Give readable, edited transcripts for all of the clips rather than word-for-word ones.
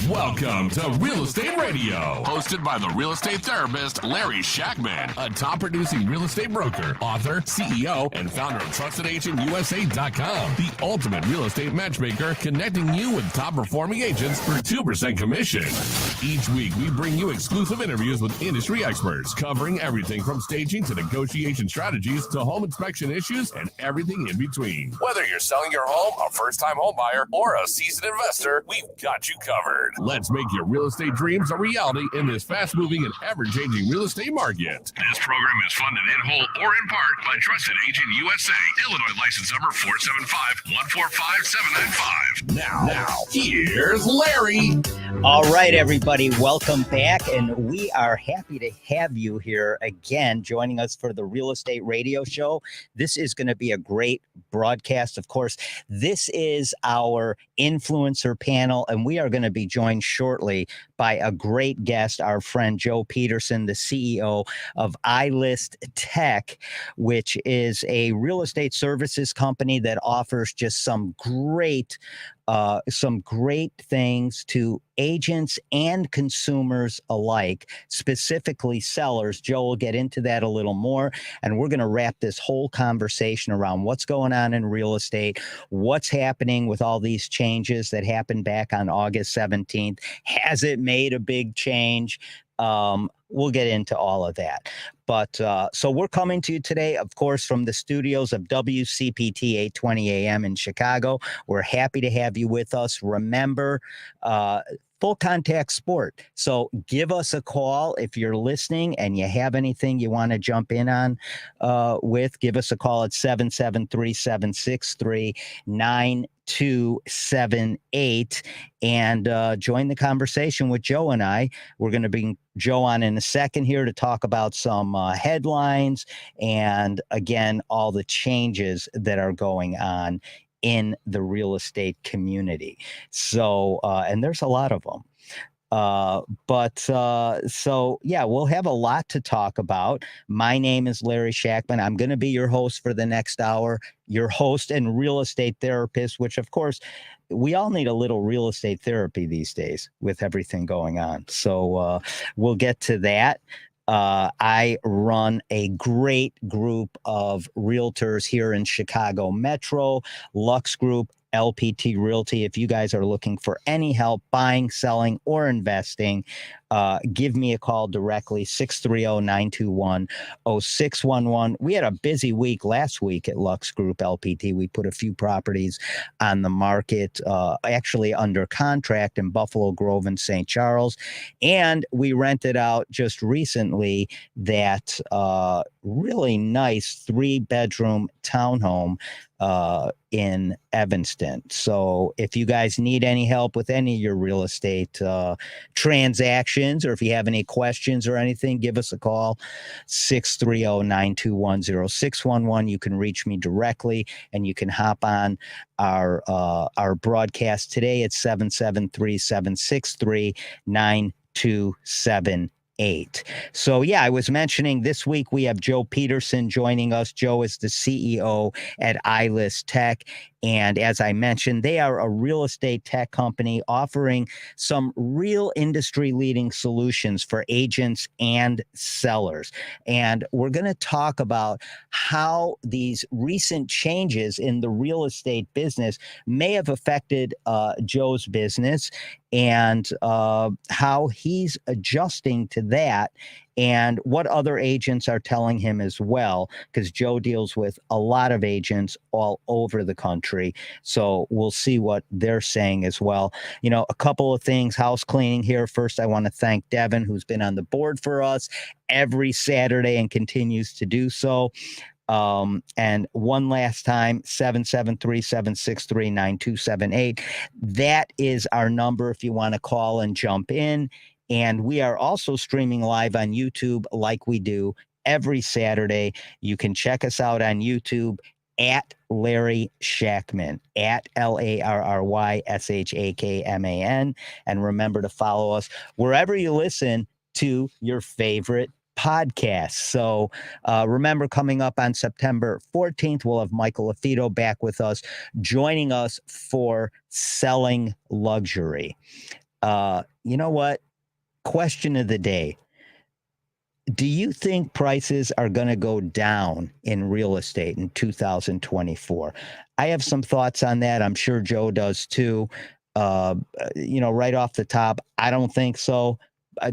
Welcome to Real Estate Radio, hosted by the real estate therapist Larry Shakman, a top producing real estate broker, author, CEO, and founder of TrustedAgentUSA.com, the ultimate real estate matchmaker, connecting you with top performing agents for 2% commission. Each week, we bring you exclusive interviews with industry experts, covering everything from staging to negotiation strategies to home inspection issues and everything in between. Whether you're selling your home, a first-time home buyer, or a seasoned investor, we've got you covered. Let's make your real estate dreams a reality in this fast-moving and ever-changing real estate market. This program is funded in whole or in part by Trusted Agent USA, Illinois license number 475-145-795. Now, here's Larry. All right, everybody, welcome back, and we are happy to have you here again, joining us for the Real Estate Radio Show. This is going to be a great broadcast. Of course, this is our influencer panel, and we are going to be joined shortly by a great guest, our friend Joe Peterson, the CEO of iList Tech, which is a real estate services company that offers just some great things to agents and consumers alike, specifically sellers. Joe will get into that a little more, and we're going to wrap this whole conversation around what's going on in real estate, what's happening with all these changes that happened back on August 17th. Has it made a big change? We'll get into all of that. But so we're coming to you today, of course, from the studios of WCPT 820 AM in Chicago. We're happy to have you with us. Remember, full contact sport. So give us a call if you're listening and you have anything you want to jump in on with. Give us a call at 773-763-9278 and join the conversation with Joe and I. We're going to bring Joe on in a second here to talk about some headlines and, again, all the changes that are going on in the real estate community. So, and there's a lot of them. So yeah, we'll have a lot to talk about. My name is Larry Shakman. I'm going to be your host for the next hour, your host and real estate therapist, which of course, we all need a little real estate therapy these days with everything going on. So, we'll get to that. I run a great group of realtors here in Chicago Metro, Lux Group, LPT Realty. If you guys are looking for any help buying, selling, or give me a call directly, 630-921-0611. We had a busy week last week at Lux Group LPT. We put a few properties on the market, actually under contract in Buffalo Grove and St. Charles. And we rented out just recently that really nice 3-bedroom townhome in Evanston. So if you guys need any help with any of your real estate transactions, or if you have any questions or anything, give us a call, 630-921-0611. You can reach me directly, and you can hop on our broadcast today at 773-763-9278. So yeah, I was mentioning this week we have Joe Peterson joining us. Joe is the CEO at iList Tech. And as I mentioned, they are a real estate tech company offering some real industry-leading solutions for agents and sellers. And we're going to talk about how these recent changes in the real estate business may have affected Joe's business and how he's adjusting to that, and what other agents are telling him as well, because Joe deals with a lot of agents all over the country. So we'll see what they're saying as well. You know, a couple of things, house cleaning here. First, I want to thank Devin, who's been on the board for us every Saturday and continues to do so. And one last time, 773-763-9278. That is our number if you want to call and jump in. And we are also streaming live on YouTube like we do every Saturday. You can check us out on YouTube at Larry Shakman, at LarryShakman. And remember to follow us wherever you listen to your favorite podcast. So remember, coming up on September 14th, we'll have Michael Affito back with us, joining us for Selling Luxury. You know what? Question of the day. Do you think prices are going to go down in real estate in 2024? I have some thoughts on that. I'm sure Joe does too. Right off the top, I don't think so.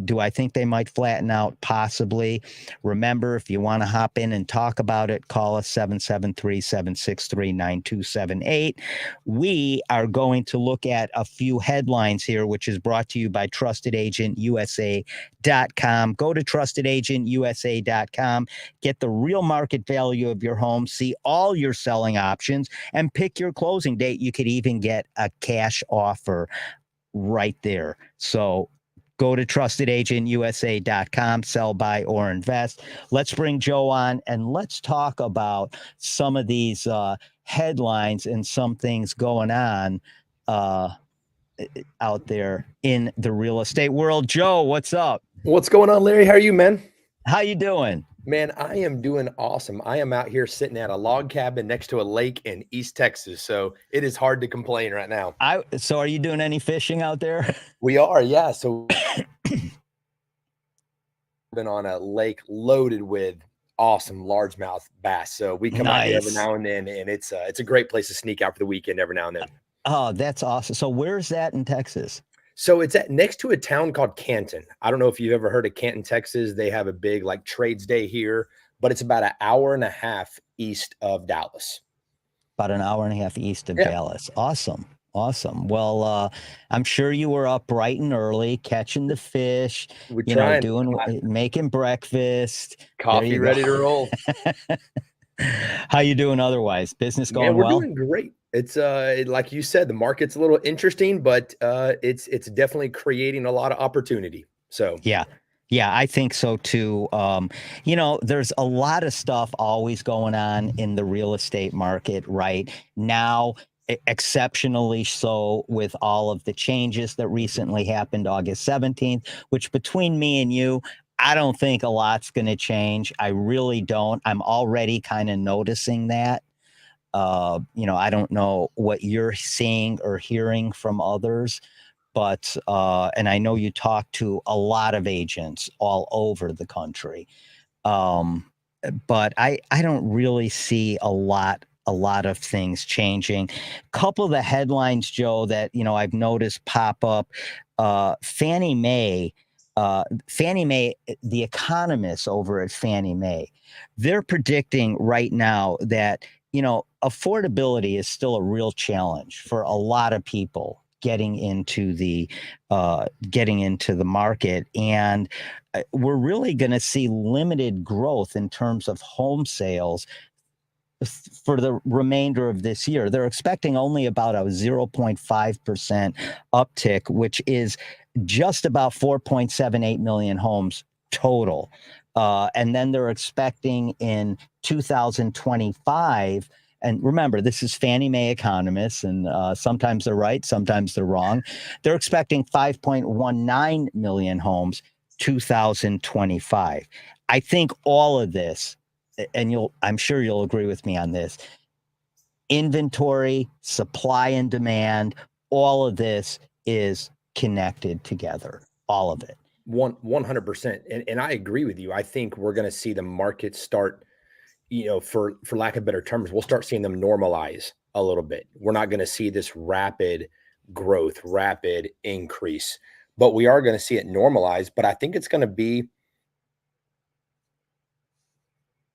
Do I think they might flatten out? Possibly. Remember, if you want to hop in and talk about it, call us 773-763-9278. We are going to look at a few headlines here, which is brought to you by TrustedAgentUSA.com. Go to TrustedAgentUSA.com, get the real market value of your home, see all your selling options, and pick your closing date. You could even get a cash offer right there. So go to TrustedAgentUSA.com, sell, buy, or invest. Let's bring Joe on and let's talk about some of these headlines and some things going on out there in the real estate world. Joe, what's up? What's going on, Larry? How are you, man? How you doing? Man, I am doing awesome. I am out here sitting at a log cabin next to a lake in East Texas, so it is hard to complain right now. So are you doing any fishing out there? We are, yeah. So been on a lake loaded with awesome largemouth bass. So we come out here every now and then, and it's a great place to sneak out for the weekend every now and then. Oh, that's awesome. So where's that in Texas? So it's next to a town called Canton. I don't know if you've ever heard of Canton, Texas. They have a big like trades day here, but it's about an hour and a half east of Dallas. About an hour and a half east of Dallas. Awesome. Awesome. Well, I'm sure you were up bright and early, catching the fish, making breakfast. Coffee ready to roll. How you doing otherwise? Business going we're well? Doing great. It's like you said, the market's a little interesting, but it's definitely creating a lot of opportunity. So yeah, I think so too. There's a lot of stuff always going on in the real estate market right now, exceptionally so with all of the changes that recently happened August 17th, which between me and you, I don't think a lot's going to change. I really don't. I'm already kind of noticing that. I don't know what you're seeing or hearing from others, but and I know you talk to a lot of agents all over the country, but I don't really see a lot of things changing. Couple of the headlines, Joe, that I've noticed pop up. Fannie Mae, the economists over at Fannie Mae, they're predicting right now that affordability is still a real challenge for a lot of people getting into the market, and we're really going to see limited growth in terms of home sales for the remainder of this year. They're expecting only about a 0.5% uptick, which is just about 4.78 million homes total. And then they're expecting in 2025, and remember, this is Fannie Mae economists, and sometimes they're right, sometimes they're wrong. They're expecting 5.19 million homes 2025. I think all of this, and I'm sure you'll agree with me on this, inventory, supply and demand, all of this is connected together, all of it. 100%. And I agree with you. I think we're going to see the market start, for lack of better terms, we'll start seeing them normalize a little bit. We're not going to see this rapid growth, rapid increase, but we are going to see it normalize. But I think it's going to be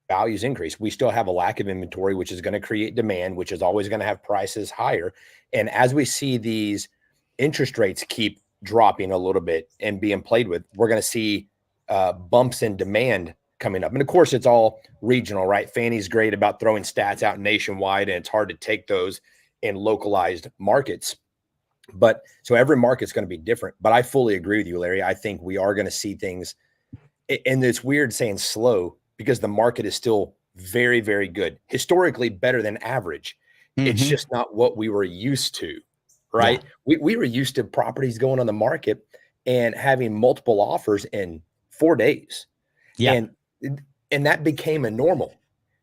values increase. We still have a lack of inventory, which is going to create demand, which is always going to have prices higher. And as we see these interest rates keep dropping a little bit and being played with, we're going to see bumps in demand coming up. And of course, it's all regional, right? Fannie's great about throwing stats out nationwide, and it's hard to take those in localized markets. But so every market's going to be different. But I fully agree with you, Larry. I think we are going to see things, and it's weird saying slow, because the market is still very, very good, historically better than average. Mm-hmm. It's just not what we were used to, right? Yeah. We were used to properties going on the market and having multiple offers in 4 days. Yeah. And that became a normal.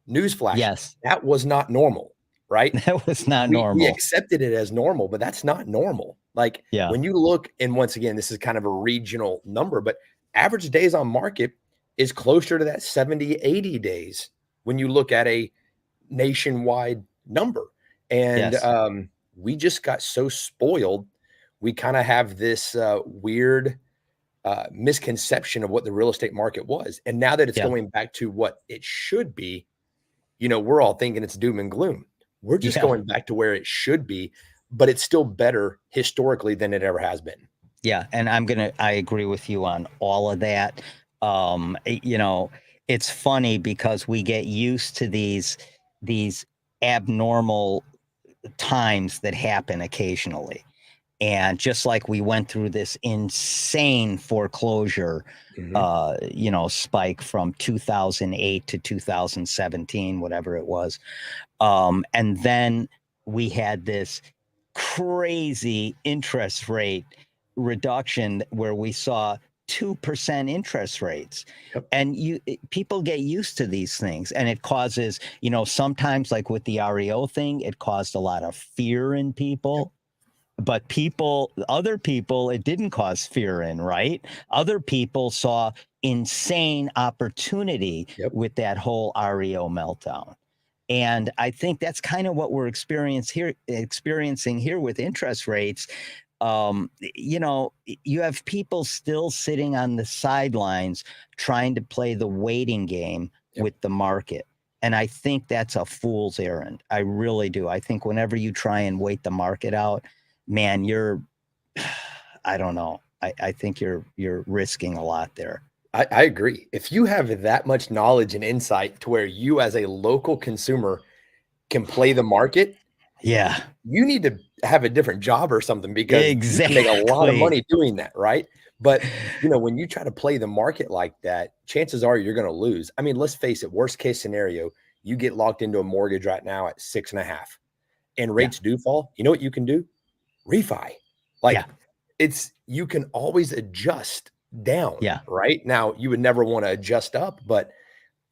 Newsflash. Yes. That was not normal, right? That was not We normal. accepted it as normal, but that's not normal. Like Yeah. when you look, and once again, this is kind of a regional number, but average days on market is closer to that 70, 80 days when you look at a nationwide number. And Yes. we just got so spoiled. We kind of have this weird misconception of what the real estate market was. And now that it's Yeah. going back to what it should be, you know, we're all thinking it's doom and gloom. We're just Yeah. going back to where it should be, but it's still better historically than it ever has been. Yeah. And I agree with you on all of that. You know, it's funny because we get used to these abnormal times that happen occasionally. And just like we went through this insane foreclosure, you know, spike from 2008 to 2017, whatever it was. And then we had this crazy interest rate reduction where we saw 2% interest rates. Yep. And people get used to these things, and it causes, you know, sometimes like with the REO thing, it caused a lot of fear in people. But other people, it didn't cause fear in, right? Other people saw insane opportunity with that whole REO meltdown. And I think that's kind of what we're experiencing here with interest rates. You know, you have people still sitting on the sidelines trying to play the waiting game with the market. And I think that's a fool's errand. I really do. I think whenever you try and wait the market out, man, I don't know. I think you're risking a lot there. I agree. If you have that much knowledge and insight to where you as a local consumer can play the market, yeah, you need to have a different job or something, because exactly. you can make a lot of money doing that, right? But you know, when you try to play the market like that, chances are you're going to lose. I mean, let's face it, worst case scenario, you get locked into a mortgage right now at 6.5 and rates do fall. You know what you can do? Refi. Like you can always adjust down. Yeah. Right now, you would never want to adjust up, but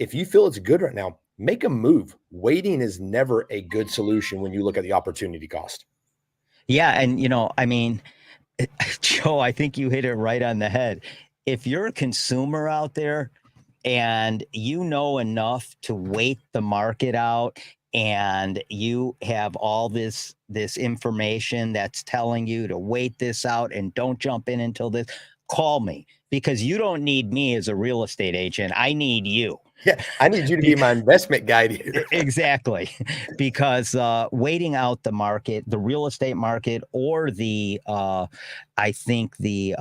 if you feel it's good right now, make a move. Waiting is never a good solution when you look at the opportunity cost. Yeah. And, you know, I mean, Joe, I think you hit it right on the head. If you're a consumer out there and you know enough to wait the market out, and you have all this information that's telling you to wait this out and don't jump in until this, call me, because you don't need me as a real estate agent. I need you. Yeah, I need you to be my investment guide here. Exactly. Because waiting out the market, the real estate market, or the I think the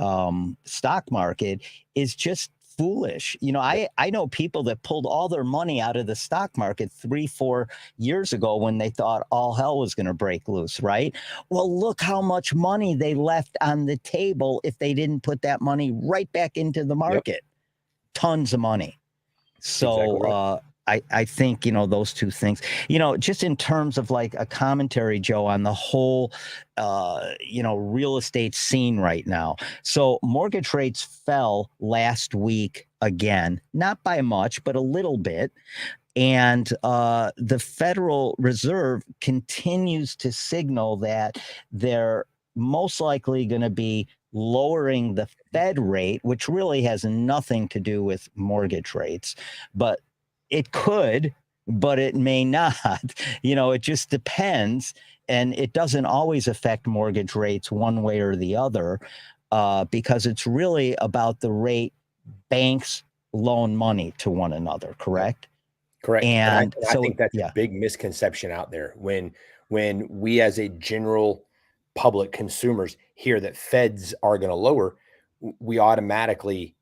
stock market is just foolish. You know, I know people that pulled all their money out of the stock market 3-4 years ago when they thought all hell was going to break loose, right? Well, look how much money they left on the table if they didn't put that money right back into the market. Tons of money. So Exactly right. I think, you know, those two things, you know, just in terms of like a commentary, Joe, on the whole, you know, real estate scene right now. So mortgage rates fell last week again, not by much, but a little bit. And the Federal Reserve continues to signal that they're most likely going to be lowering the Fed rate, which really has nothing to do with mortgage rates, but it could, but it may not. You know, it just depends. And it doesn't always affect mortgage rates one way or the other, because it's really about the rate banks loan money to one another, correct? Correct. And I so, think that's a big misconception out there when we as a general public consumers hear that feds are going to lower, we automatically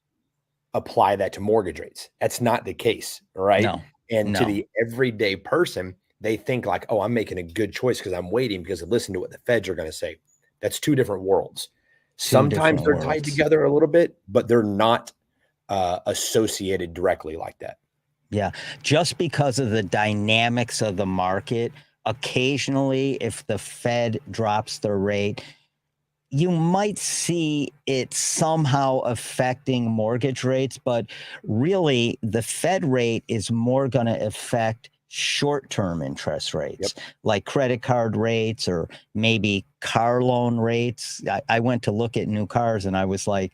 apply that to mortgage rates. That's not the case, right? No, and no. to the everyday person, they think like, oh, I'm making a good choice because I'm waiting because I listen to what the feds are going to say. That's two different worlds. Sometimes they're tied together a little bit, but they're not associated directly like that. Yeah, just because of the dynamics of the market, occasionally, if the Fed drops their rate, you might see it somehow affecting mortgage rates, but really the Fed rate is more going to affect short-term interest rates, Yep. like credit card rates or maybe car loan rates. I went to look at new cars and I was like,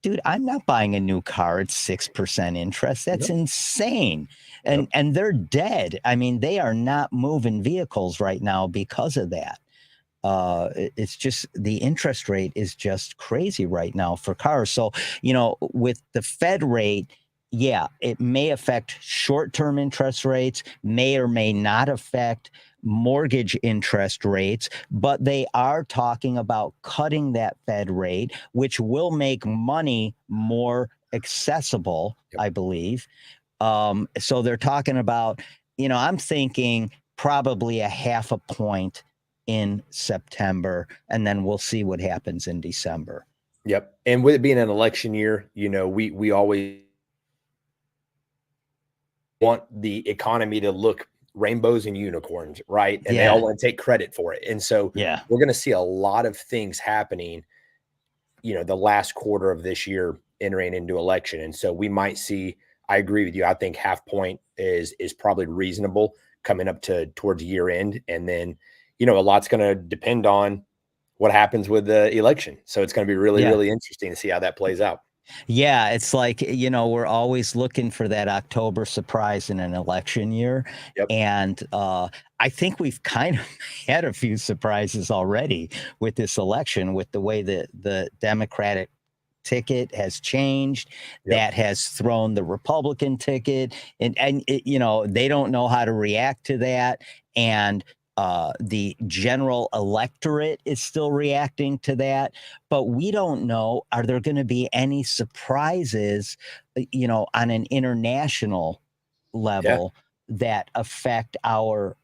dude, I'm not buying a new car at 6% interest. That's Yep. insane. Yep. And they're dead. I mean, they are not moving vehicles right now because of that. It's just the interest rate is just crazy right now for cars. So, with the Fed rate, yeah, it may affect short-term interest rates, may or may not affect mortgage interest rates, but they are talking about cutting that Fed rate, which will make money more accessible, Yep. I believe. So they're talking about, I'm thinking probably a half a point in September, and then we'll see what happens in December. Yep. And with it being an election year, we always want the economy to look rainbows and unicorns, right? And they all want to take credit for it. And so we're going to see a lot of things happening, the last quarter of this year entering into election. And so we might see, I agree with you. I think half point is probably reasonable coming up towards year end. And then, a lot's going to depend on what happens with the election. So it's going to be really, really interesting to see how that plays out. Yeah, it's like, we're always looking for that October surprise in an election year. Yep. And I think we've kind of had a few surprises already with this election, with the way that the Democratic ticket has changed. That has thrown the Republican ticket, and they don't know how to react to that. And the general electorate is still reacting to that, but we don't know, are there going to be any surprises, on an international level that affect our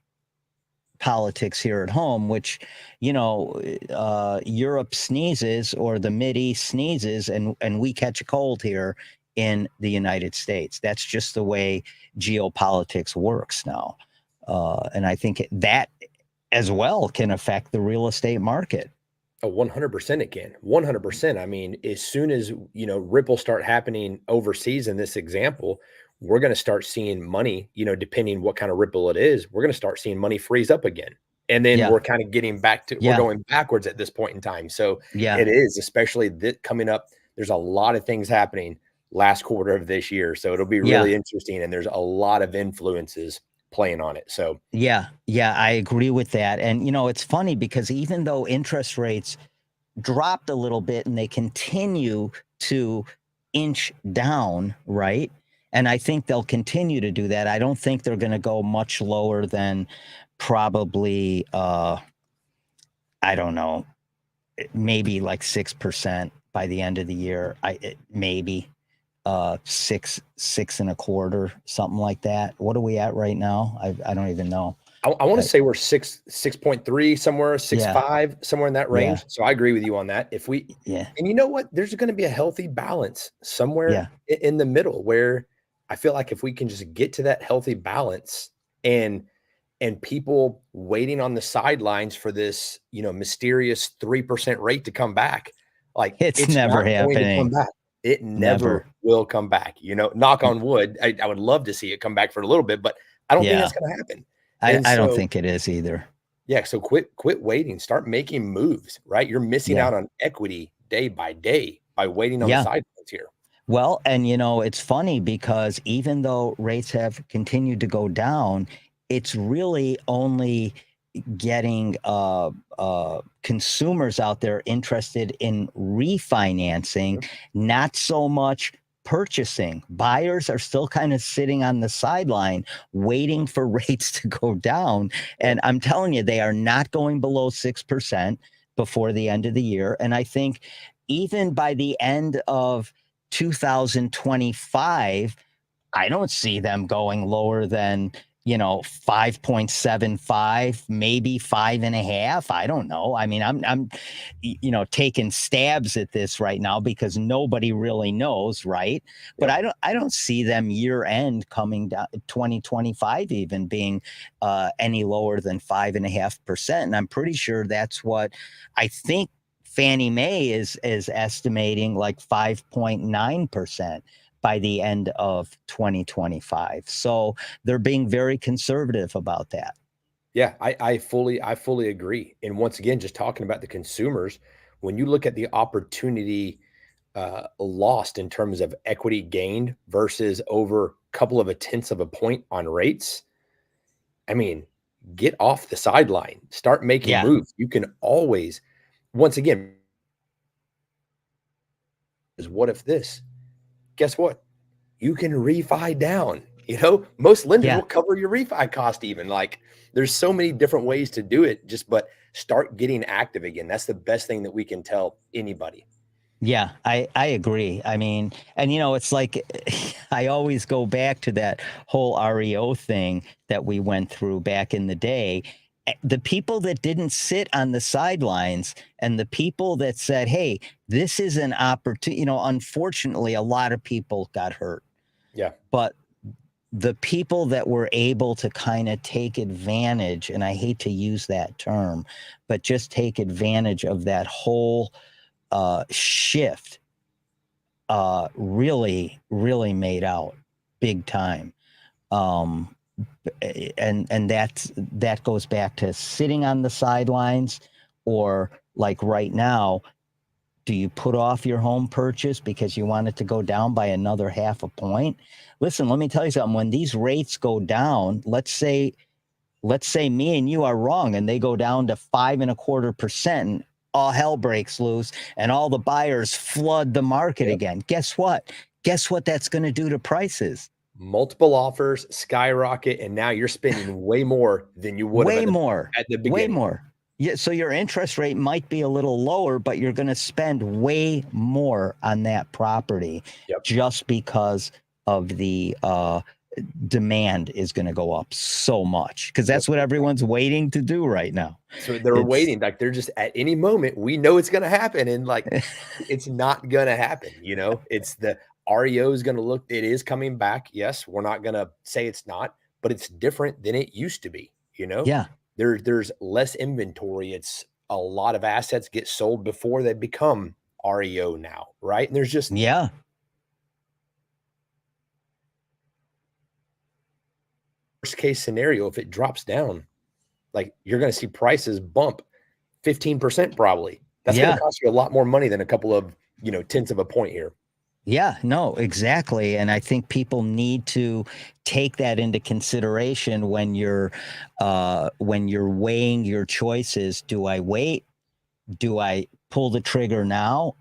politics here at home, which, Europe sneezes or the Mideast sneezes and we catch a cold here in the United States. That's just the way geopolitics works now. And I think that as well can affect the real estate market. Oh, 100% it can. 100%. I mean, as soon as, ripples start happening overseas in this example, we're going to start seeing money, depending what kind of ripple it is, we're going to start seeing money freeze up again. And then we're kind of getting back to, we're going backwards at this point in time. So it is, especially coming up, there's a lot of things happening last quarter of this year. So it'll be really interesting. And there's a lot of influences playing on it. So yeah, I agree with that. And it's funny because even though interest rates dropped a little bit and they continue to inch down, right? And I think they'll continue to do that. I don't think they're going to go much lower than probably I don't know, maybe like 6% by the end of the year. Maybe 6.25, something like that. What are we at right now? I don't even know. I want to say we're 6.3 somewhere, 6.5 somewhere in that range. So I agree with you on that. If we and you know what, there's going to be a healthy balance somewhere in the middle where I feel like if we can just get to that healthy balance and people waiting on the sidelines for this, mysterious 3% rate to come back, like it's never not happening. Going to come back. It never will come back. Knock on wood. I would love to see it come back for a little bit, but I don't think that's going to happen. I don't think it is either. Yeah. So quit waiting. Start making moves, right? You're missing out on equity day by day by waiting on the sidelines here. Well, and it's funny because even though rates have continued to go down, it's really only getting consumers out there interested in refinancing, not so much purchasing. Buyers are still kind of sitting on the sideline waiting for rates to go down. And I'm telling you, they are not going below 6% before the end of the year. And I think even by the end of 2025, I don't see them going lower than 5.75, maybe 5.5. I don't know. I mean, I'm taking stabs at this right now because nobody really knows, right? But I don't see them year end coming down 2025 even being any lower than 5.5%. And I'm pretty sure that's what I think Fannie Mae is estimating, like 5.9%. by the end of 2025. So they're being very conservative about that. Yeah, I fully agree. And once again, just talking about the consumers, when you look at the opportunity lost in terms of equity gained versus over a couple of a tenths of a point on rates, I mean, get off the sideline, start making Yeah. moves. You can always, once again, is what if this? Guess what? You can refi down. You know, most lenders Yeah. will cover your refi cost even. Like there's so many different ways to do it, but start getting active again. That's the best thing that we can tell anybody. Yeah, I agree. I mean, and it's like I always go back to that whole REO thing that we went through back in the day. The people that didn't sit on the sidelines and the people that said, hey, this is an opportunity, unfortunately, a lot of people got hurt. Yeah. But the people that were able to kind of take advantage, and I hate to use that term, but just take advantage of that whole shift really made out big time. And that goes back to sitting on the sidelines, or like right now, do you put off your home purchase because you want it to go down by another 0.5 point? Listen, let me tell you something. When these rates go down, let's say me and you are wrong and they go down to 5.25%, all hell breaks loose and all the buyers flood the market again. Guess what? Guess what that's going to do to prices? Multiple offers skyrocket, and now you're spending way more than you would have at the beginning. Way more. Yeah, so your interest rate might be a little lower, but you're going to spend way more on that property just because of the demand is going to go up so much, because that's what everyone's waiting to do right now. So they're waiting, like they're just at any moment, we know it's going to happen. And like, it's not going to happen. It's the REO is going to look, it is coming back. Yes. We're not going to say it's not, but it's different than it used to be. Yeah. There's less inventory. It's a lot of assets get sold before they become REO now. Right. And there's just, worst case scenario, if it drops down, like you're going to see prices bump 15% probably. That's going to cost you a lot more money than a couple of, tenths of a point here. Yeah, no, exactly. And I think people need to take that into consideration when you're weighing your choices. Do I wait? Do I pull the trigger now?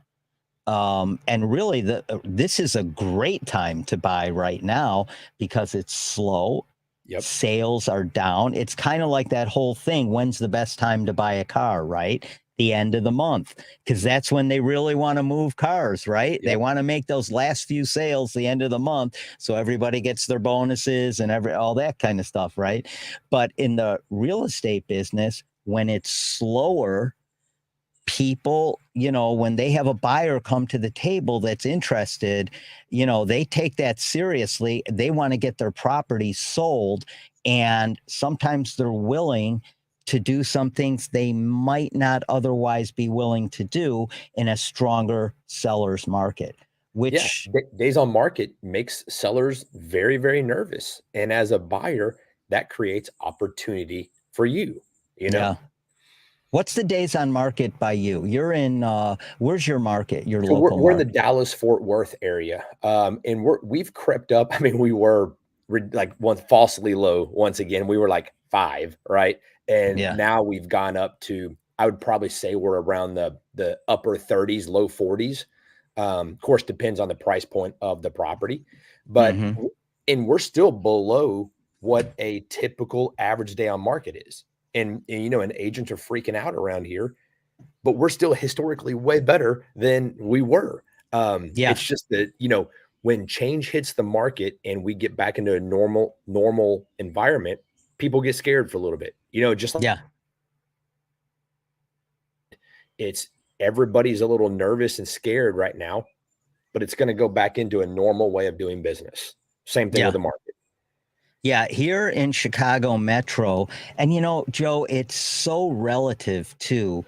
And really, this is a great time to buy right now because it's slow. Yep. Sales are down. It's kind of like that whole thing. When's the best time to buy a car, right? The end of the month, because that's when they really want to move cars, right? Yep. They want to make those last few sales the end of the month so everybody gets their bonuses and all that kind of stuff, right? But in the real estate business, when it's slower, people, when they have a buyer come to the table that's interested, they take that seriously. They want to get their property sold, and sometimes they're willing to do some things they might not otherwise be willing to do in a stronger seller's market, which days on market makes sellers very, very nervous. And as a buyer, that creates opportunity for you, Yeah. What's the days on market by you? You're in, where's your market, your so local we're in market? the Dallas-Fort Worth area. And we've crept up. I mean, we were like falsely low. Once again, we were like 5, right? And now we've gone up to, I would probably say we're around the upper 30s, low 40s. Of course, depends on the price point of the property, but, and we're still below what a typical average day on market is. And agents are freaking out around here, but we're still historically way better than we were. It's just that, when change hits the market and we get back into a normal environment, people get scared for a little bit, just like it's everybody's a little nervous and scared right now, but it's going to go back into a normal way of doing business. Same thing with the market. Yeah, here in Chicago Metro, and Joe, it's so relative to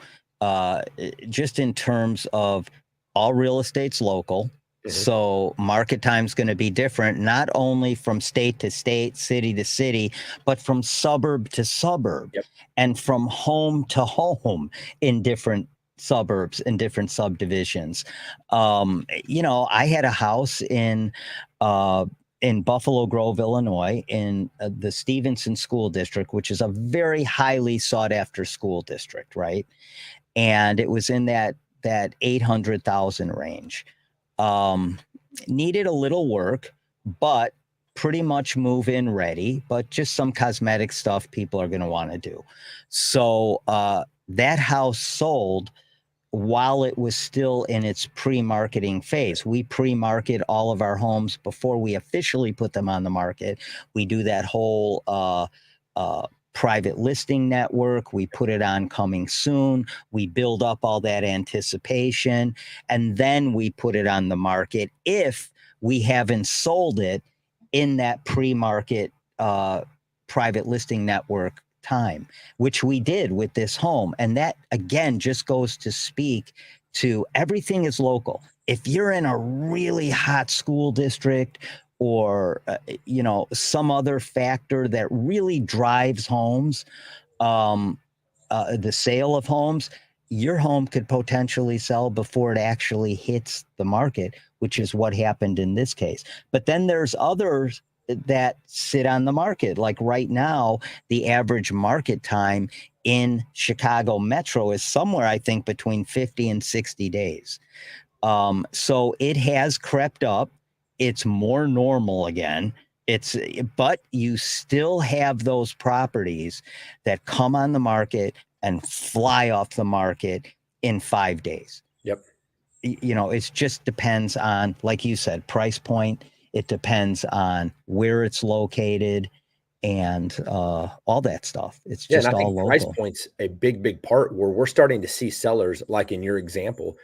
just in terms of all real estate's local. So market time is going to be different, not only from state to state, city to city, but from suburb to suburb, Yep. and from home to home in different suburbs and different subdivisions. I had a house in Buffalo Grove, Illinois, in the Stevenson School District, which is a very highly sought after school district, right? And it was in that 800,000 range. Needed a little work, but pretty much move in ready, but just some cosmetic stuff people are going to want to do. So that house sold while it was still in its pre-marketing phase. We pre-market all of our homes before we officially put them on the market. We do that whole private listing network. We put it on coming soon. We build up all that anticipation, and then we put it on the market if we haven't sold it in that pre-market private listing network time, which we did with this home. And that, again, just goes to speak to everything is local. If you're in a really hot school district, or some other factor that really drives homes, the sale of homes, your home could potentially sell before it actually hits the market, which is what happened in this case. But then there's others that sit on the market. Like right now, the average market time in Chicago Metro is somewhere, I think, between 50 and 60 days. So it has crept up. It's more normal again. But you still have those properties that come on the market and fly off the market in 5 days. Yep. It just depends on, like you said, price point. It depends on where it's located and all that stuff. It's just and I all think local. Price point's a big part where we're starting to see sellers, like in your example,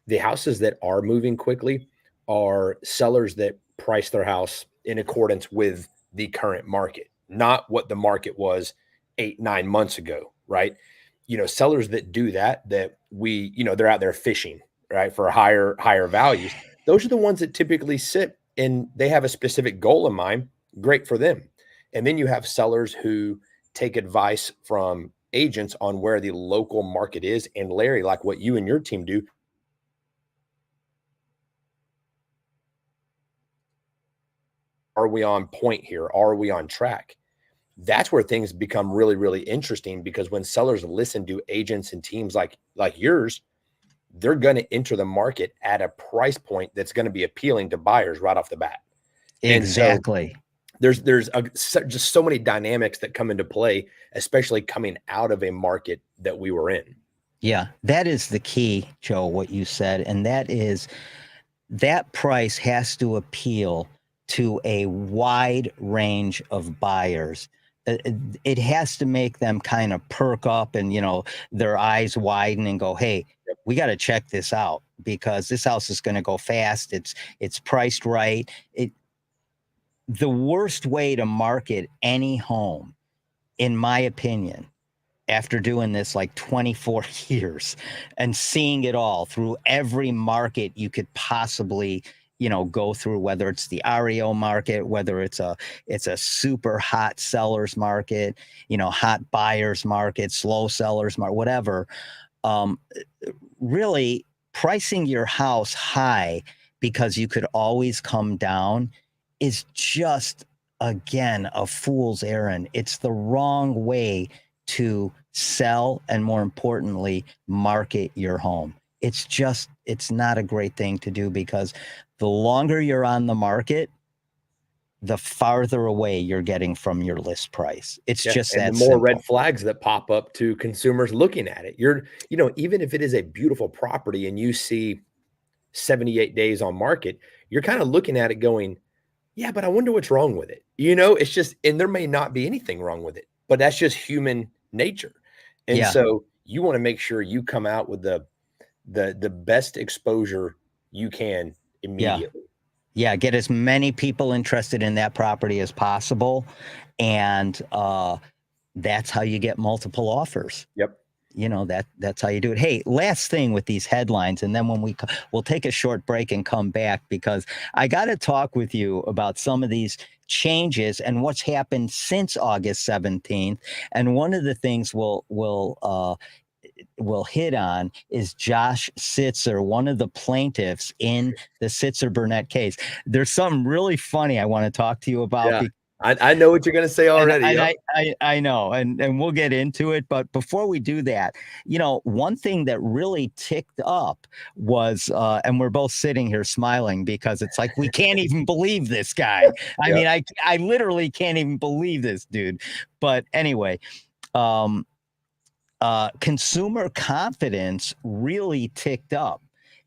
the houses that are moving quickly are sellers that price their house in accordance with the current market, not what the market was 8-9 months ago, right? Sellers that do that they're out there fishing, right, for higher values. Those are the ones that typically sit and they have a specific goal in mind. Great for them. And then you have sellers who take advice from agents on where the local market is. And Larry, like what you and your team do, are we on point here? Are we on track? That's where things become really, really interesting, because when sellers listen to agents and teams like yours, they're going to enter the market at a price point that's going to be appealing to buyers right off the bat. Exactly. And so there's just so many dynamics that come into play, especially coming out of a market that we were in. Yeah, that is the key, Joe, what you said. And that is, that price has to appeal to a wide range of buyers. It has to make them kind of perk up and, their eyes widen and go, hey, we got to check this out, because this house is going to go fast. It's priced right. The worst way to market any home, in my opinion, after doing this like 24 years and seeing it all through every market you could possibly go through, whether it's the REO market, whether it's a super hot sellers market, hot buyers market, slow sellers market, whatever. Really pricing your house high because you could always come down is just, again, a fool's errand. It's the wrong way to sell and, more importantly, market your home. It's not a great thing to do, because the longer you're on the market, the farther away you're getting from your list price. It's just that and the more simple. red flags that pop up to consumers looking at it. Even if it is a beautiful property and you see 78 days on market, you're kind of looking at it going, yeah, but I wonder what's wrong with it. It's just, and there may not be anything wrong with it, but that's just human nature. And so you want to make sure you come out with the best exposure you can immediately. Yeah, get as many people interested in that property as possible. And that's how you get multiple offers. Yep. that's how you do it. Hey, last thing with these headlines, and then we'll take a short break and come back, because I got to talk with you about some of these changes and what's happened since August 17th. And one of the things we'll hit on is Josh Sitzer, one of the plaintiffs in the Sitzer-Burnett case. There's something really funny I want to talk to you about. Yeah. I know what you're going to say already. I know, and we'll get into it. But before we do that, one thing that really ticked up was, and we're both sitting here smiling because it's like, we can't even believe this guy. I mean, I literally can't even believe this dude. But anyway, consumer confidence really ticked up.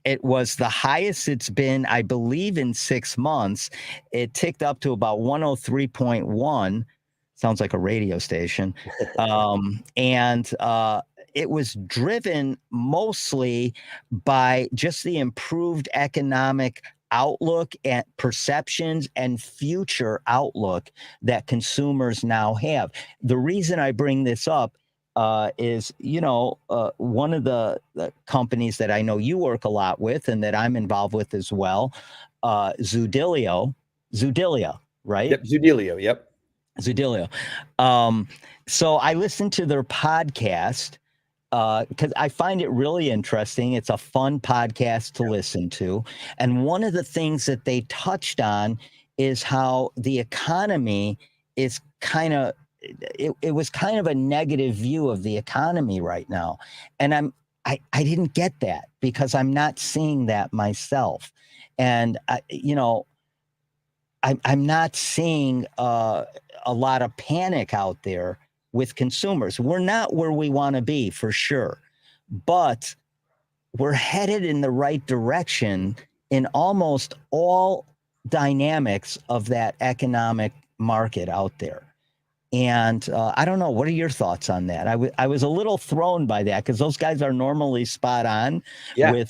It was the highest it's been, I believe, in 6 months. It ticked up to about 103.1. Sounds like a radio station. And it was driven mostly by just the improved economic outlook and perceptions and future outlook that consumers now have. The reason I bring this up is, one of the companies that I know you work a lot with and that I'm involved with as well, Zudilia, right? Yep, Zudilia, yep. Zudilia. So I listened to their podcast because I find it really interesting. It's a fun podcast to listen to. And one of the things that they touched on is how the economy is it was kind of a negative view of the economy right now. And I didn't get that because I'm not seeing that myself. And, I'm not seeing a lot of panic out there with consumers. We're not where we want to be, for sure, but we're headed in the right direction in almost all dynamics of that economic market out there. And I don't know. What are your thoughts on that? I was a little thrown by that because those guys are normally spot on. Yeah,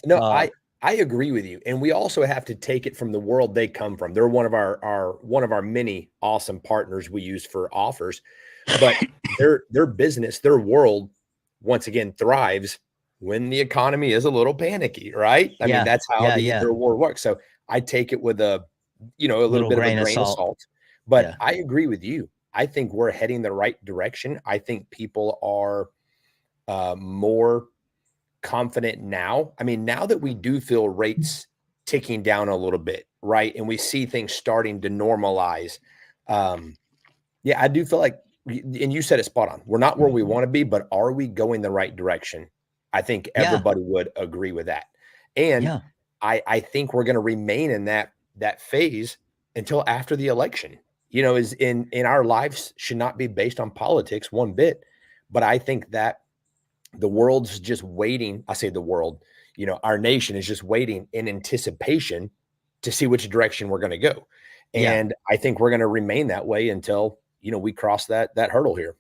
I agree with you. And we also have to take it from the world they come from. They're one of our many awesome partners we use for offers. But their business, their world, once again, thrives when the economy is a little panicky, right? I mean, that's how their world works. So I take it with a little bit of a grain of salt. But I agree with you. I think we're heading the right direction. I think people are more confident now. I mean, now that we do feel rates ticking down a little bit, right? And we see things starting to normalize. I do feel like, and you said it spot on. We're not where we want to be, but are we going the right direction? I think everybody would agree with that. And I think we're going to remain in that phase until after the election. Is in our lives should not be based on politics one bit. But I think that the world's just waiting. I say the world, our nation is just waiting in anticipation to see which direction we're going to go. And I think we're going to remain that way until, we cross that hurdle here.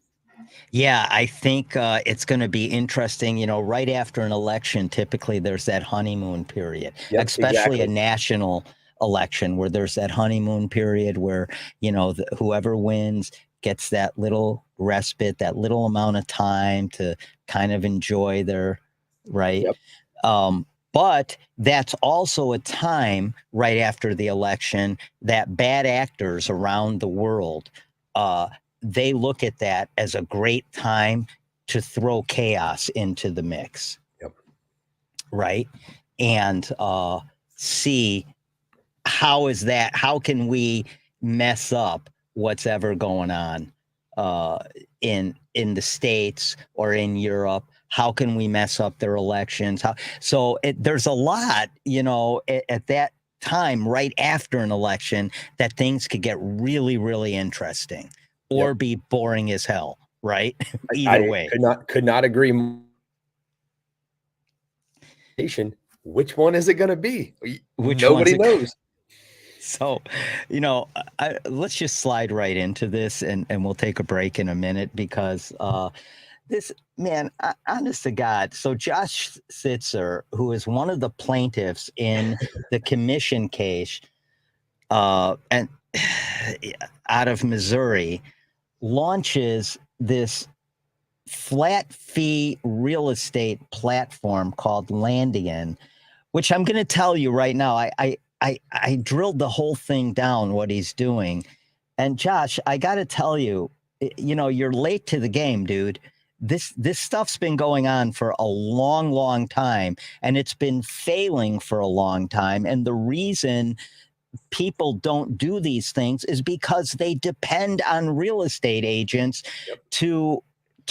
Yeah, I think it's going to be interesting. Right after an election, typically there's that honeymoon period, especially a national election where there's that honeymoon period where, whoever wins gets that little respite, that little amount of time to kind of enjoy their right. But that's also a time right after the election that bad actors around the world, they look at that as a great time to throw chaos into the mix. Right. And see how can we mess up what's ever going on in the States or in Europe? How can we mess up their elections? There's a lot, at that time, right after an election, that things could get really, really interesting or be boring as hell, right? Either way. Could not agree more. Which one is it going to be? Nobody knows. So, let's just slide right into this and we'll take a break in a minute because this, man, honest to God. So Josh Sitzer, who is one of the plaintiffs in the commission case and out of Missouri, launches this flat fee real estate platform called Landian, which I'm going to tell you right now. I drilled the whole thing down, what he's doing. And Josh, I got to tell you, you're late to the game, dude. This stuff's been going on for a long, long time, and it's been failing for a long time. And the reason people don't do these things is because they depend on real estate agents to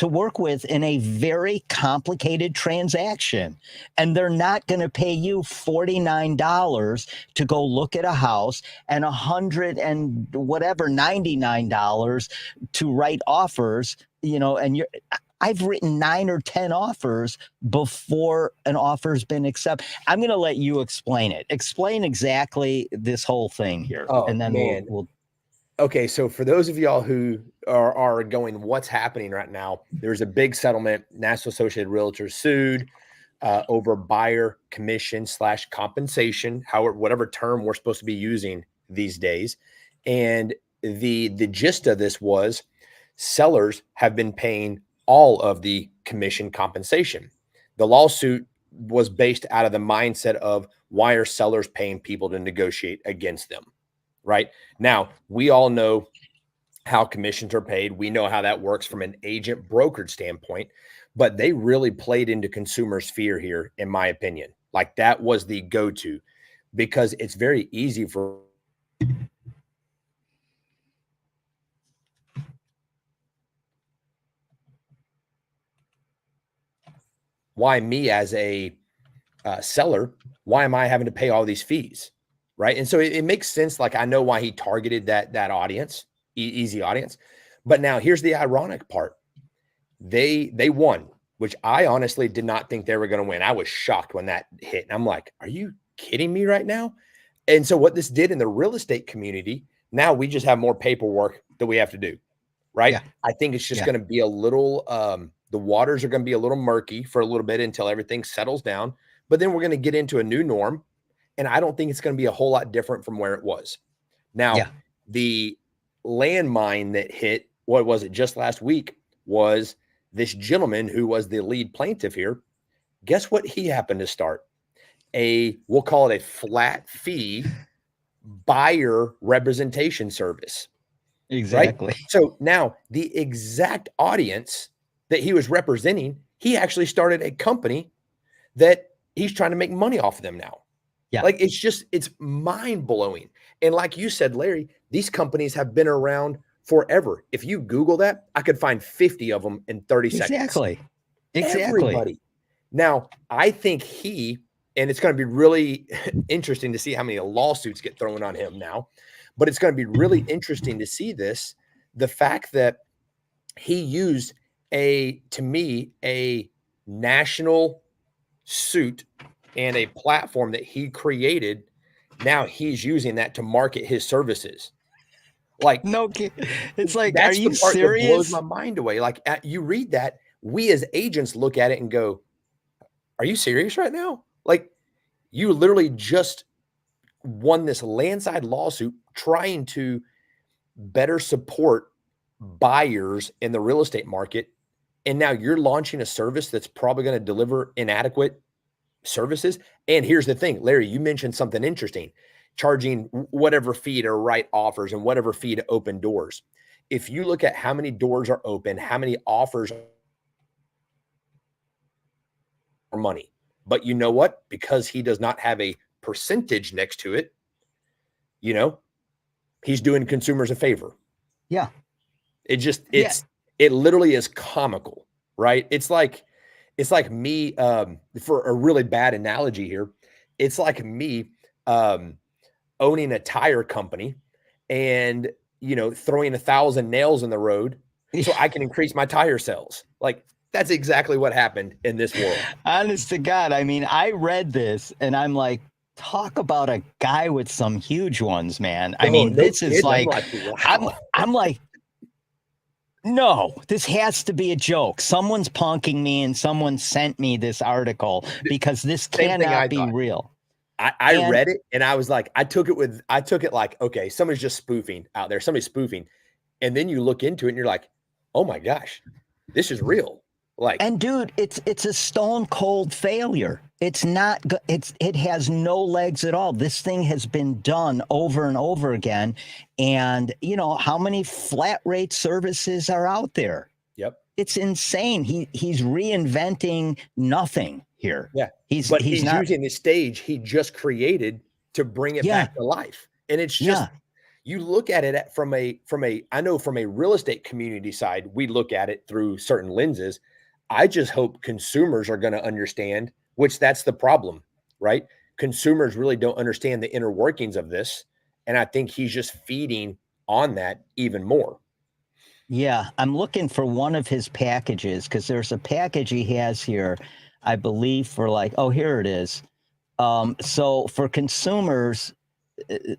work with in a very complicated transaction. And they're not going to pay you $49 to go look at a house and $99 to write offers, and I've written 9 or 10 offers before an offer's been accepted. I'm going to let you explain it. Explain exactly this whole thing here. Oh, and then man. we'll Okay, so for those of y'all who are going, what's happening right now? There's a big settlement. National Associated Realtors sued over buyer commission / compensation, whatever term we're supposed to be using these days. And the gist of this was sellers have been paying all of the commission compensation. The lawsuit was based out of the mindset of, why are sellers paying people to negotiate against them? Right now, we all know how commissions are paid. We know how that works from an agent brokered standpoint, but they really played into consumers' fear here, in my opinion. Like, that was the go-to, because it's very easy for why me as a seller, why am I having to pay all these fees? Right. And so it makes sense. Like, I know why he targeted that audience, easy audience. But now here's the ironic part. They won, which I honestly did not think they were going to win. I was shocked when that hit. And I'm like, are you kidding me right now? And so what this did in the real estate community, now we just have more paperwork that we have to do. Right. Yeah. I think it's just going to be a little, the waters are going to be a little murky for a little bit until everything settles down. But then we're going to get into a new norm. And I don't think it's going to be a whole lot different from where it was. Now, the landmine that hit, what was it, just last week, was this gentleman who was the lead plaintiff here. Guess what he happened to start? We'll call it a flat fee buyer representation service. Exactly. Right? So now the exact audience that he was representing, he actually started a company that he's trying to make money off of them now. Yeah. Like, it's mind blowing. And like you said, Larry, these companies have been around forever. If you Google that, I could find 50 of them in 30 seconds. Exactly. Everybody. Now, I think and it's going to be really interesting to see how many lawsuits get thrown on him now, but it's going to be really interesting to see the fact that he used to me, a national suit and a platform that he created. Now he's using that to market his services. Like, no, it's like, that's, are you serious? That blows my mind away. Like, you read that, we as agents look at it and go, are you serious right now? Like, you literally just won this landslide lawsuit trying to better support buyers in the real estate market. And now you're launching a service that's probably going to deliver inadequate services. And here's the thing, Larry, you mentioned something interesting, charging whatever fee to write offers and whatever fee to open doors. If you look at how many doors are open, how many offers are money, but you know what? Because he does not have a percentage next to it, he's doing consumers a favor. Yeah. It literally is comical, right? It's like me, for a really bad analogy here, it's like me owning a tire company and, throwing 1,000 nails in the road so I can increase my tire sales. Like, that's exactly what happened in this world. Honest to God. I mean, I read this and I'm like, talk about a guy with some huge ones, man. I mean, this is like, wow. I'm like, no, this has to be a joke. Someone's punking me and someone sent me this article, because this cannot be real. I read it and I was like, I took it like, okay, somebody's just spoofing out there. Somebody's spoofing. And then you look into it and you're like, oh my gosh, this is real. Like, and dude, it's a stone cold failure. It has no legs at all. This thing has been done over and over again. And you know, how many flat rate services are out there? yep. It's insane. He's reinventing nothing here. Yeah. He's not. using the stage he just created to bring it Yeah. back to life. And it's just, Yeah. you look at it from a, I know from a real estate community side, we look at it through certain lenses. I just hope consumers are going to understand, which that's the problem, right? Consumers really don't understand the inner workings of this. And I think he's just feeding on that even more. Yeah, I'm looking for one of his packages because there's a package he has here, I believe, for like, oh, here it is. So for consumers,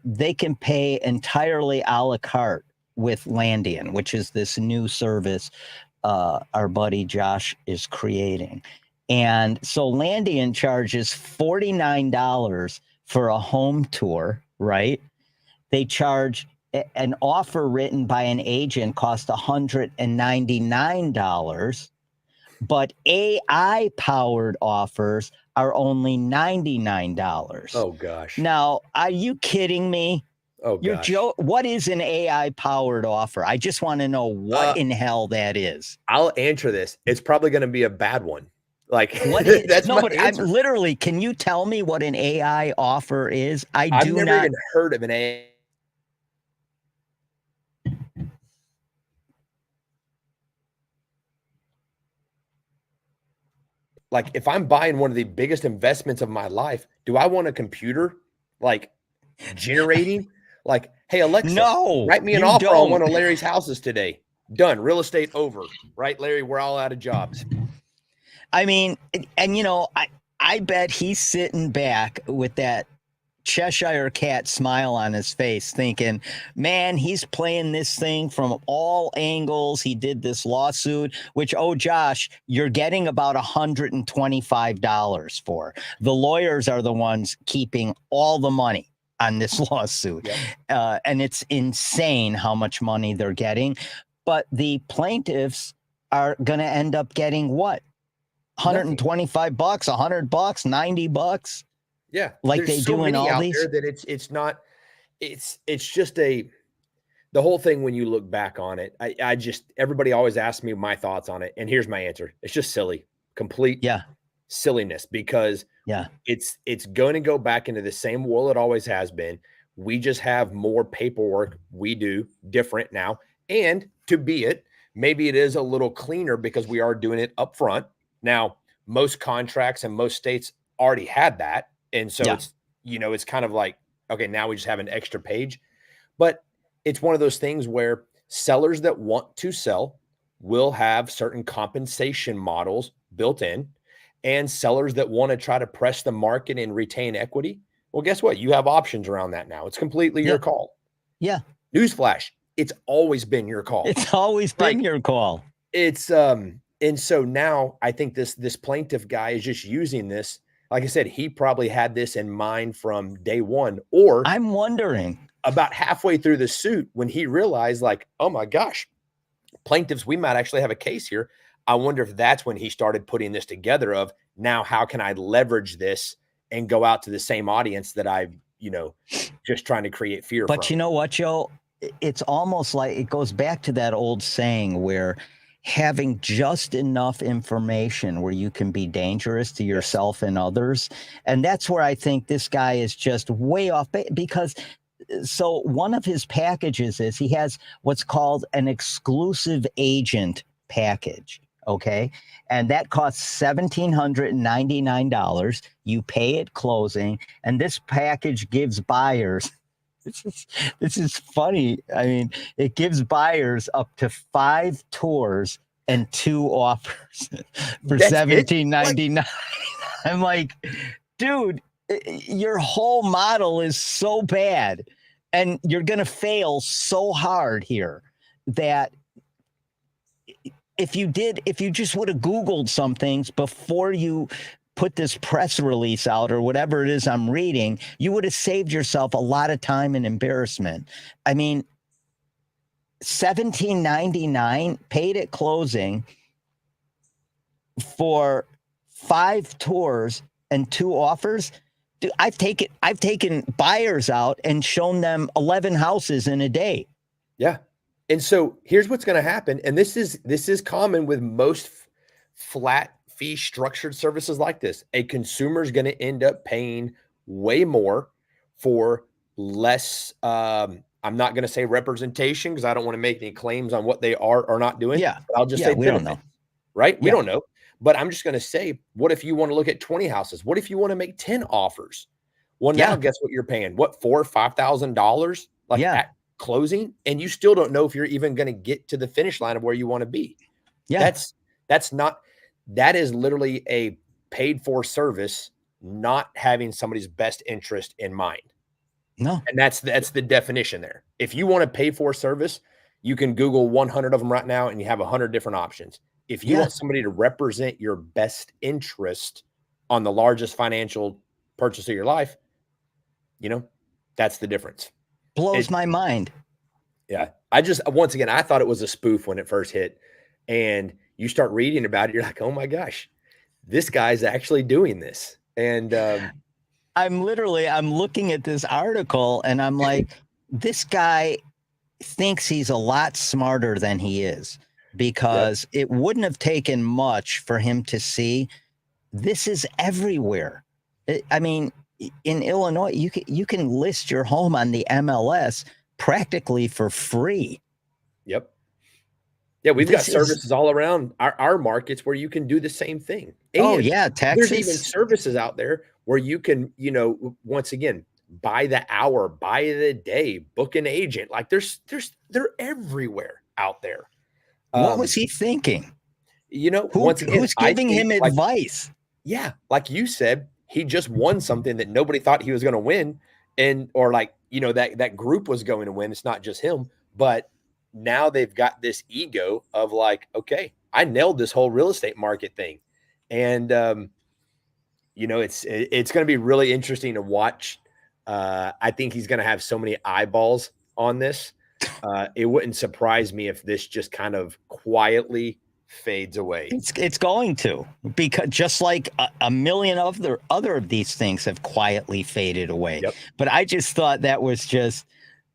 they can pay entirely a la carte with Landian, which is this new service our buddy Josh is creating. And so Landian charges $49 for a home tour, right? They charge an offer written by an agent cost $199, but AI powered offers are only $99. Oh gosh. Now, are you kidding me? Oh You're gosh. what is an AI powered offer? I just want to know what in hell that is. I'll answer this. It's probably going to be a bad one. Like What is, that's no, my but answer. I'm literally, can you tell me what an AI offer is? I've never even heard of an AI. Like, if I'm buying one of the biggest investments of my life, do I want a computer like generating? Like, hey, Alexa, No, write me an you offer on one don't. of Larry's houses today. Done. Real estate over. Right, Larry? We're all out of jobs. I mean, and you know, I bet he's sitting back with that Cheshire cat smile on his face thinking, man, he's playing this thing from all angles. He did this lawsuit, which, oh, Josh, you're getting about $125 for. The lawyers are the ones keeping all the money on this lawsuit. Yep. And it's insane how much money they're getting. But the plaintiffs are going to end up getting what? $125, $100, $90. Yeah, like there's they so do in many all out these. there that it's not. It's just the whole thing. When you look back on it, I just, everybody always asks me my thoughts on it, and here's my answer. It's just silly, complete silliness, because it's going to go back into the same well it always has been. We just have more paperwork we do different now, and to be it, maybe it is a little cleaner because we are doing it up front. Now, most contracts and most states already had that. And so it's, you know, it's kind of like, okay, now we just have an extra page. But it's one of those things where sellers that want to sell will have certain compensation models built in, and sellers that want to try to press the market and retain equity, well, guess what? You have options around that now. It's completely your call. Yeah. Newsflash. It's always been your call. It's always been your call. It's, and so now I think this plaintiff guy is just using this. Like I said, he probably had this in mind from day one, or I'm wondering about halfway through the suit when he realized, like, oh my gosh, plaintiffs, we might actually have a case here. I wonder if that's when he started putting this together of, now how can I leverage this and go out to the same audience that I've, you know, just trying to create fear But from. you know what, Joe? It's almost like it goes back to that old saying where having just enough information where you can be dangerous to yourself and others. And that's where I think this guy is just way off, because so one of his packages is he has what's called an exclusive agent package. Okay. And that costs $1,799. You pay at closing. And this package gives buyers, this is funny. I mean, it gives buyers up to 5 tours and 2 offers for $1,799. I'm like, dude, your whole model is so bad, and you're going to fail so hard here that if you just would have Googled some things before you put this press release out or whatever it is I'm reading, you would have saved yourself a lot of time and embarrassment. I mean, $1,799 paid at closing. for 5 tours and 2 offers. Dude, I've taken buyers out and shown them 11 houses in a day. Yeah. And so here's what's going to happen. And this is common with most flat fee structured services like this. A consumer is going to end up paying way more for less. I'm not going to say representation because I don't want to make any claims on what they are or not doing. Yeah. But I'll just say we don't know. Right? We don't know. But I'm just going to say, what if you want to look at 20 houses? What if you want to make 10 offers? Well, now guess what you're paying? What, $4,000 or $5,000 at closing? And you still don't know if you're even going to get to the finish line of where you want to be. Yeah. That is literally a paid for service, not having somebody's best interest in mind. No. And that's the definition there. If you want to pay for service, you can Google 100 of them right now and you have 100 different options. If you want somebody to represent your best interest on the largest financial purchase of your life, that's the difference. Blows my mind. Yeah. Once again, I thought it was a spoof when it first hit, and you start reading about it. You're like, oh my gosh, this guy's actually doing this. And I'm looking at this article and I'm like, this guy thinks he's a lot smarter than he is, because it wouldn't have taken much for him to see this is everywhere. I mean, in Illinois, you can list your home on the MLS practically for free. Yep. Yeah, we've got services all around our markets where you can do the same thing. And Texas. There's even services out there where you can, once again, by the hour, by the day, book an agent. Like they're everywhere out there. What was he thinking? Once again, who's giving him advice? Yeah, like you said, he just won something that nobody thought he was going to win, that group was going to win. It's not just him, but now they've got this ego of like, okay, I nailed this whole real estate market thing, and it's going to be really interesting to watch. I think he's going to have so many eyeballs on this. It wouldn't surprise me if this just kind of quietly fades away. It's going to, because just like a million other of these things have quietly faded away. Yep. But I just thought that was just,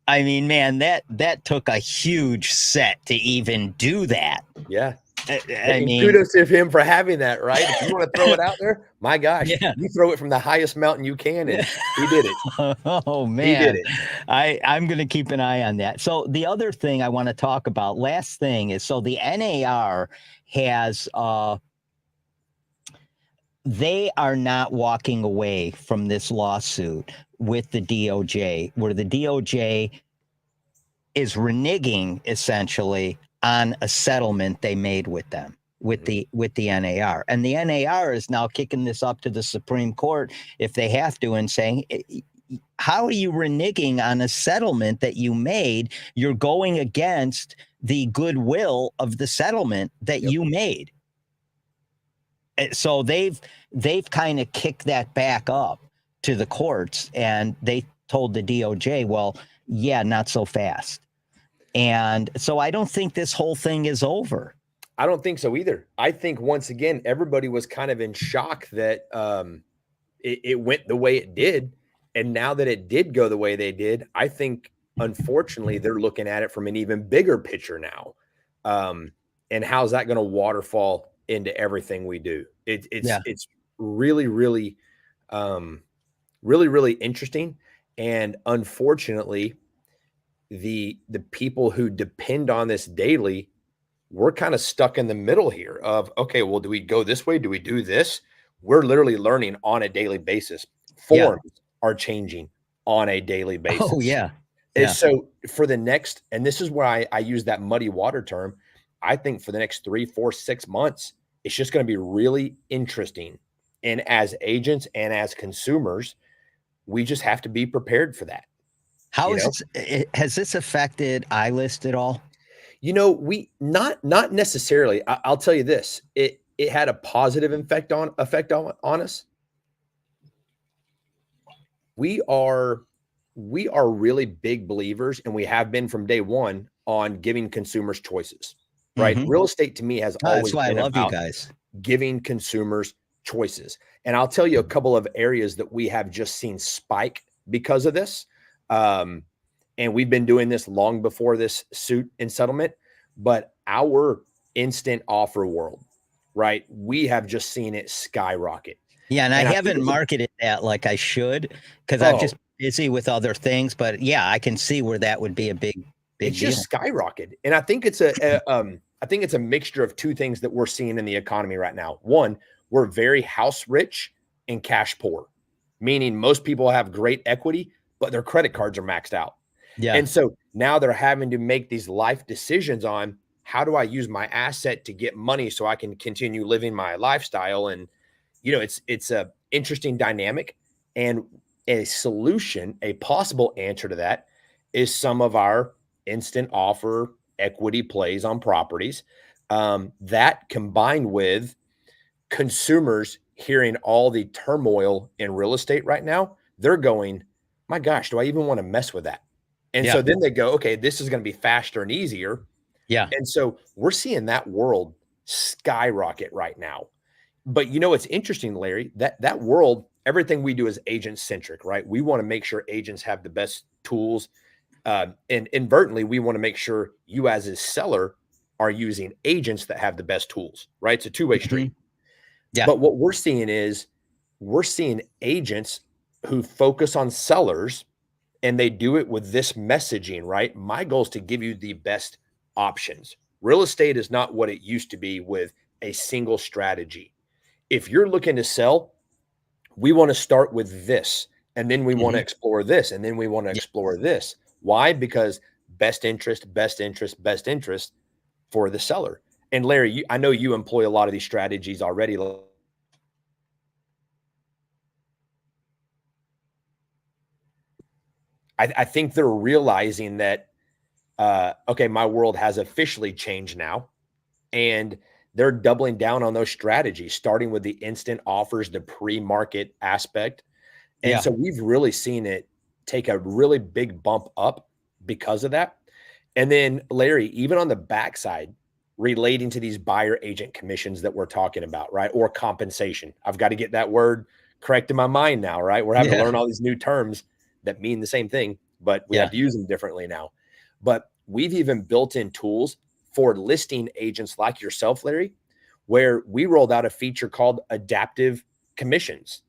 I mean, man, that took a huge set to even do that. Yeah. I mean, kudos to him for having that, right? If you want to throw it out there, my gosh, you throw it from the highest mountain you can, and he did it. Oh man, he did it. I'm going to keep an eye on that. So the other thing I want to talk about, last thing, is so the NAR has they are not walking away from this lawsuit with the DOJ, where the DOJ is reneging essentially on a settlement they made with them, with the NAR. And the NAR is now kicking this up to the Supreme Court if they have to, and saying, how are you reneging on a settlement that you made? You're going against the goodwill of the settlement that you made. So they've kind of kicked that back up to the courts, and they told the DOJ, well, yeah, not so fast. And so I don't think this whole thing is over. I don't think so either. I think, once again, everybody was kind of in shock that it went the way it did. And now that it did go the way they did, I think, unfortunately, they're looking at it from an even bigger picture now. And how's that going to waterfall into everything we do? It's really, really, really, really interesting. And unfortunately, the people who depend on this daily, we're kind of stuck in the middle here of, okay, well, do we go this way? Do we do this? We're literally learning on a daily basis. Forms are changing on a daily basis. Oh, yeah. And so for the next, and this is where I use that muddy water term, I think for the next 3, 4, 6 months, it's just going to be really interesting. And as agents and as consumers, we just have to be prepared for that. Has this affected iList at all? We not necessarily. I'll tell you this: it had a positive effect on us. We are really big believers, and we have been from day one, on giving consumers choices. Right? Mm-hmm. Real estate to me has always. That's why I love you guys. giving consumers choices. And I'll tell you a couple of areas that we have just seen spike because of this. And we've been doing this long before this suit and settlement, but our instant offer world, right? We have just seen it skyrocket. Yeah, and I I haven't marketed that like I should because I'm just busy with other things. But yeah, I can see where that would be a big it's deal. just skyrocketed. And I think it's a mixture of two things that we're seeing in the economy right now. One, we're very house rich and cash poor, meaning most people have great equity, but their credit cards are maxed out. Yeah. And so now they're having to make these life decisions on how do I use my asset to get money so I can continue living my lifestyle. And, it's a interesting dynamic, and a solution, a possible answer to that is some of our instant offer equity plays on properties. That combined with consumers hearing all the turmoil in real estate right now, they're going, my gosh, do I even want to mess with that? And so then they go, okay, this is going to be faster and easier. Yeah. And so we're seeing that world skyrocket right now. But it's interesting, Larry, that world, everything we do is agent centric, right? We want to make sure agents have the best tools. And inadvertently, we want to make sure you as a seller are using agents that have the best tools, right? It's a two-way street. Yeah. But what we're seeing is agents who focus on sellers, and they do it with this messaging, right? My goal is to give you the best options. Real estate is not what it used to be with a single strategy. If you're looking to sell, we want to start with this, and then we want to explore this, and then we want to explore this. Why? Because best interest for the seller. And Larry, I know you employ a lot of these strategies already. I think they're realizing that, okay, my world has officially changed now, and they're doubling down on those strategies, starting with the instant offers, the pre-market aspect. And so we've really seen it take a really big bump up because of that. And then Larry, even on the backside, relating to these buyer agent commissions that we're talking about, right? Or compensation. I've got to get that word correct in my mind now, right? We're having to learn all these new terms that mean the same thing, but we have to use them differently now. But we've even built in tools for listing agents like yourself, Larry, where we rolled out a feature called adaptive commissions,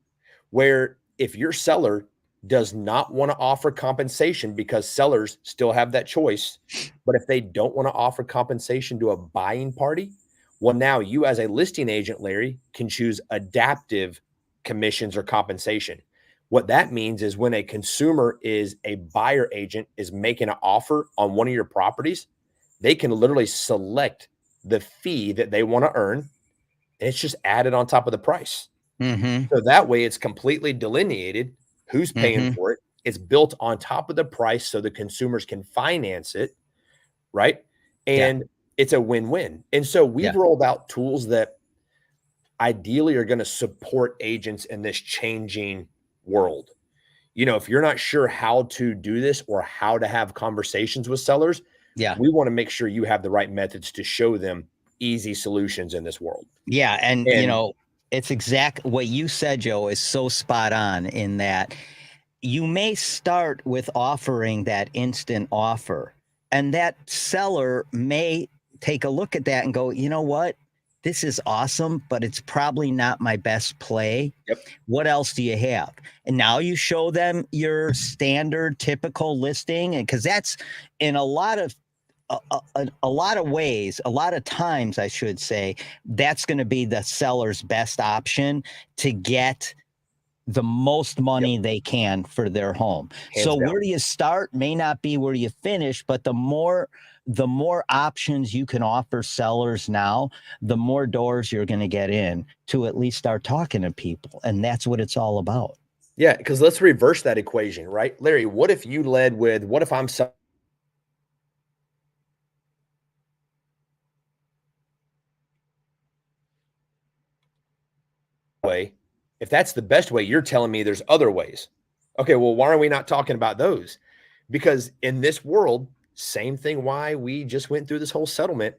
where if your seller does not want to offer compensation, because sellers still have that choice, but if they don't want to offer compensation to a buying party, well, now you as a listing agent, Larry, can choose adaptive commissions or compensation. What that means is when a consumer is a buyer agent is making an offer on one of your properties, they can literally select the fee that they want to earn, and it's just added on top of the price. So that way it's completely delineated who's paying for it. It's built on top of the price so the consumers can finance it, right? And it's a win-win. And so we've rolled out tools that ideally are going to support agents in this changing world. If you're not sure how to do this or how to have conversations with sellers, we want to make sure you have the right methods to show them easy solutions in this world. Yeah. And it's exact what you said, Joe, is so spot on in that you may start with offering that instant offer, and that seller may take a look at that and go, you know what? This is awesome, but it's probably not my best play. What else do you have? And now you show them your standard typical listing. And because that's in a lot of ways, a lot of times, I should say, that's going to be the seller's best option to get the most money they can for their home. Hands down. Where do you start may not be where you finish, but the more options you can offer sellers now, the more doors you're going to get in to at least start talking to people. And that's what it's all about. Yeah, because let's reverse that equation, right? Larry, what if you led with, what if I'm way? If that's the best way, you're telling me there's other ways. Okay, well, why are we not talking about those? Because in this world, same thing why we just went through this whole settlement,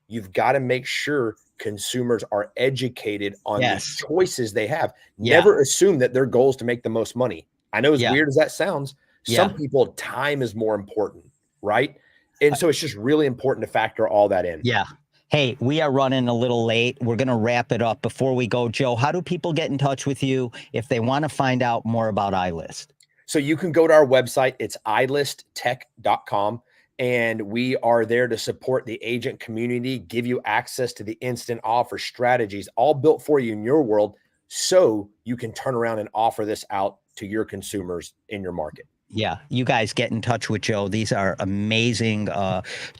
you've got to make sure consumers are educated on Yes. the choices they have. Yeah. Never assume that their goal is to make the most money. I know, as Yeah. weird as that sounds, some people, time is more important, right? And so it's just really important to factor all that in. Yeah. Hey, we are running a little late. We're going to wrap it up. Before we go, Joe, how do people get in touch with you if they want to find out more about iList? So you can go to our website. It's ilisttech.com. And we are there to support the agent community, give you access to the instant offer strategies, all built for you in your world, so you can turn around and offer this out to your consumers in your market. Yeah, you guys get in touch with Joe. These are amazing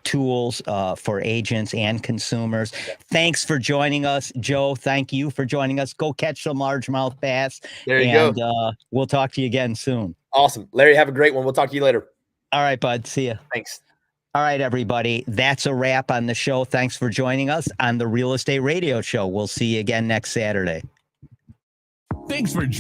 tools for agents and consumers. Thanks for joining us, Joe. Thank you for joining us. Go catch some largemouth bass. There you go. We'll talk to you again soon. Awesome. Larry, have a great one. We'll talk to you later. All right, bud. See you. Thanks. All right, everybody. That's a wrap on the show. Thanks for joining us on the Real Estate Radio Show. We'll see you again next Saturday. Thanks for joining.